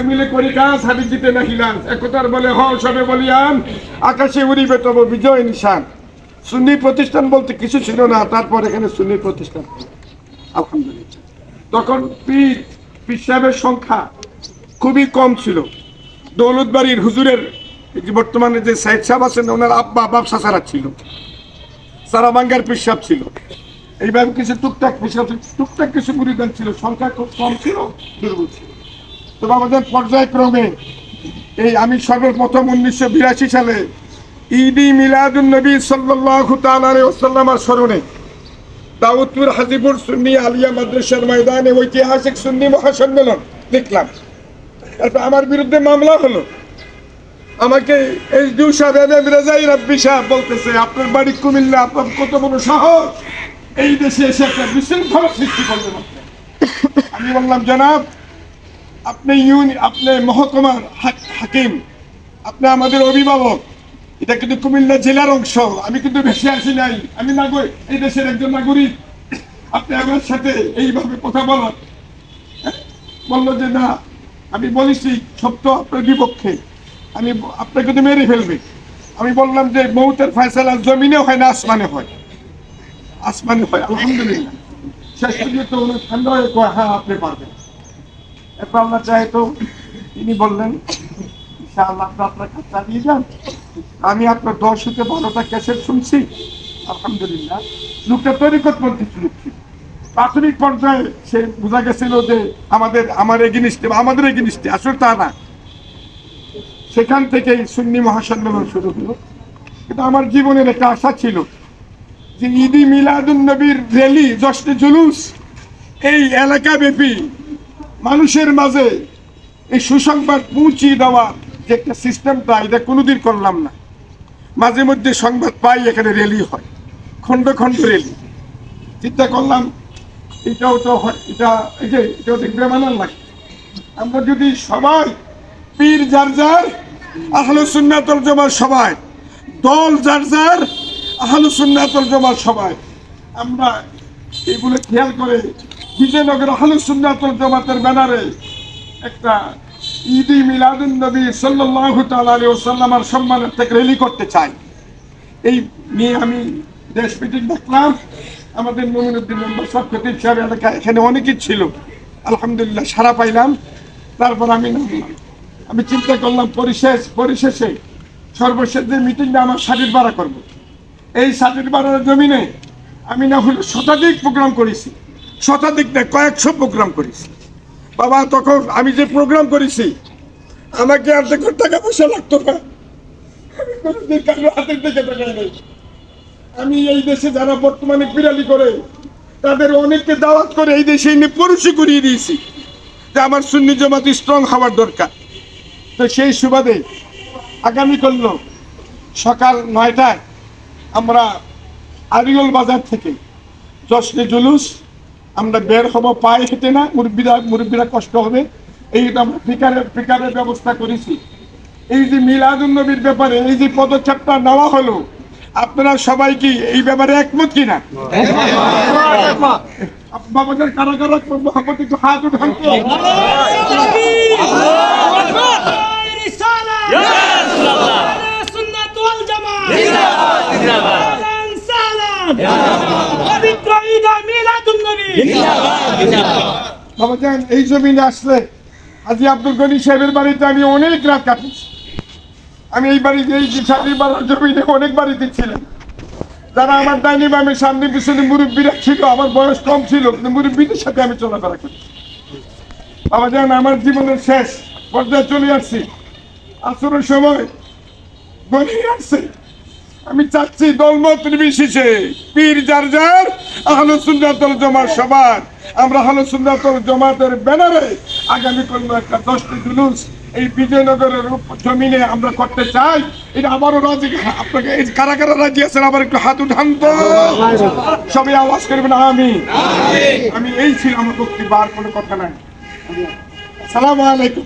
মিলে করি কাজ হাদিস দিতে নাহিলাম একতার বলে হ সবে বলিয়ান আকাশে উড়িবে তব বিজয় নিশান। সুন্নি প্রতিষ্ঠান বলতে কিছু ছিল না, তারপর এখানে সুন্নি প্রতিষ্ঠান আলহামদুলিল্লাহ। তখন পীর সাহেবের সংখ্যা খুবই কম ছিল। দৌলতবাড়ির হুজুরের যে বর্তমানে যে সাইদ সাহেব আছেন ওনার আব্বা বাপসা সারা ছিল, সারাবাঙ্গার পীর সাহেব ছিল, এইভাবে কিছু টুকটাক কিছু মুরিদান ছিল, সংখ্যা খুব কম ছিল, দুর্বল ছিল। তবে আমাদের পর্যায়ক্রমে এই আমি সর্বপ্রথম 1982 সালে ঈদি মিলাদুন নবী সাল্লাল্লাহু তাআলা আলাইহি ওয়াসাল্লামের স্মরণে দাউদপুর হাজিপুর সুন্নি আলিয়া মাদ্রাসার ময়দানে ঐতিহাসিক সুন্নি মহাসম্মেলন দেখলাম। তারপর আমার বিরুদ্ধে মামলা হলো। আমাকে এইচডিউ সাহেব এম রেজাই রাব্বি সাহেব বলতেছে আপনার বাড়ি কুমিল্লা, আপনার কত বড় সাহস এই দেশে এসে একটা বিশৃঙ্খলা সৃষ্টি করলেন। আমি বললাম জনাব আপনি মহকুমার হাকিম, আপনি আমাদের অভিভাবক, এটা কিন্তু কুমিল্লা জেলার অংশ, আমি কিন্তু ভেসে আসি নাই, আমি এই দেশের একজন নাগরিক, আপনি আমার সাথে এইভাবে কথা বলার। বললো যে না, আমি বলেছি সত্য আপনার বিপক্ষে, আমি আপনাকে তো মেরে ফেলবে। আমি বললাম যে মৌতের ফয়সালা জমিনে হয় না আসমানে হয়, আসমানে হয় আলহামদুলিল্লাহ। শেষ পর্যন্ত উনি ঠান্ডা হয়ে কয় হ্যাঁ আপনি পারবেন। এরপর আল্লাহ চাহে তো তিনি বললেন ইনশাআল্লাহ আপনার কাজ চালিয়ে যান। আমি আপনার 10 থেকে 12টা ক্যাসেট শুনছি আলহামদুলিল্লাহ। লোকটা তরিকতপন্থী লোক ছিল। প্রাথমিক পর্যায়ে সে বোঝা গেছিল যে আমার এগেনিস্টে, আসলে তা না। সেখান থেকেই সুন্নি মহাসম্মেলন শুরু হলো। কিন্তু আমার জীবনের একটা আশা ছিল যে ঈদি মিলাদুন নবীর র্যালি, জশ্নে জুলুস এই এলাকাব্যাপী মানুষের মাঝে এই সুসংবাদ পৌঁছিয়ে দেওয়ার যে একটা সিস্টেমটা, এটা কোনোদিন করলাম না। মাঝে মধ্যে সংবাদ পাই এখানে র্যালি হয়, খণ্ড খণ্ড র্যালি। চিন্তা করলাম এটাও তো হয়, এটাও দেখবে মানার লাগে। আমরা যদি সবাই পীর যার যার, আহলুস সুন্নাত ওয়াল জামাত সবাই, দল যার যার, আহলুস সুন্নাত ওয়াল জামাত সবাই, আমরা এগুলো খেয়াল করে বিজয়নগর আহলুস সুন্নাত ওয়াল জামাতের ব্যানারে একটা ঈদি মিলাদুন নবী সাল্লাল্লাহু তাআলা আলাইহি ওয়াসাল্লামের সম্মানার্থে র্যালি করতে চাই। এই নিয়ে আমি দেশ মিটিং দেখলাম। আমাদের মুমিনুদ্দিন মেম্বার সব খতিব সাহেব এলাকা এখানে অনেকেই ছিল, আলহামদুলিল্লাহ সারা পাইলাম। তারপর আমি চিন্তা করলাম পরিশেষে সর্বশেষ যে মিটিংটা আমার শাড়ির ভাড়া করবো, এই শাড়ির ভাড়ার জমিনে আমি না হলে শতাধিক প্রোগ্রাম করেছি, শতাধিক না কয়েকশো প্রোগ্রাম করেছি বাবা। তখন আমি যে প্রোগ্রাম করেছি আমাকে অর্ধেক টাকা পয়সা লাগতো না, হাতের দিকে টাকা নেই। আমি এই দেশে যারা বর্তমানে বিড়ালি করে তাদের অনেককে দাওয়াত করে এই দেশে এনে পরিচয় করিয়ে দিয়েছি যে আমার সুন্নি জামাত স্ট্রং হওয়ার দরকার। তো সেই সুবাদে আগামী করল সকাল 9টায় আমরা আরিয়ল বাজার থেকে জশ্নে জুলুস আমরা বের হব, পায়ে হেঁটে না, মুরব্বীরা কষ্ট হবে, এই আমরা ফিকারের ব্যবস্থা করেছি। এই যে মিলাদুন নবীর ব্যাপারে এই যে পদক্ষেপটা নেওয়া হলো, আপনারা সবাই কি এই ব্যাপারে একমত কিনা? বাবাদের কারা মোহাম্মদ একটু হাত উঠান। বাবাজান এই জমিনে আসলে হাজী আব্দুল গনি সাহেবের বাড়িতে আমি অনেক রাত কাটিয়েছি। আমি এই বাড়িতে এই জমিনে অনেক বাড়িতে ছিলাম। যারা আমার ডাইনি বামের সামনে পিছনে মুরব্বীরা ছিল, আমার বয়স কম ছিল, কিন্তু মুরব্বীদের সাথে আমি চলাফেরা করি। বাবাজান আমার জীবনের শেষ পর্যায়ে চলে আসছি, আসরের সময় গনিয়ে আসছে। আমি চাচ্ছি দলমত নির্বিশেষে পীর যার যার, আহলুস সুন্নাত ওয়াল জামাত সবার, আমরা আহলুস সুন্নাত ওয়াল জামাতের ব্যানারে আগামী কোন একটা 10টি জুলুস এই বিজয়নগরের জমিনে আমরা করতে চাই। এটা আবারও রাজি, আপনাকে এই কারা কারা রাজি আছেন আবার একটু হাত উঠান তো, সবাই আওয়াজ করবেন আমি এই ছিল আমার বক্তব্য, আর কোনো কথা নাই। আসসালামু আলাইকুম।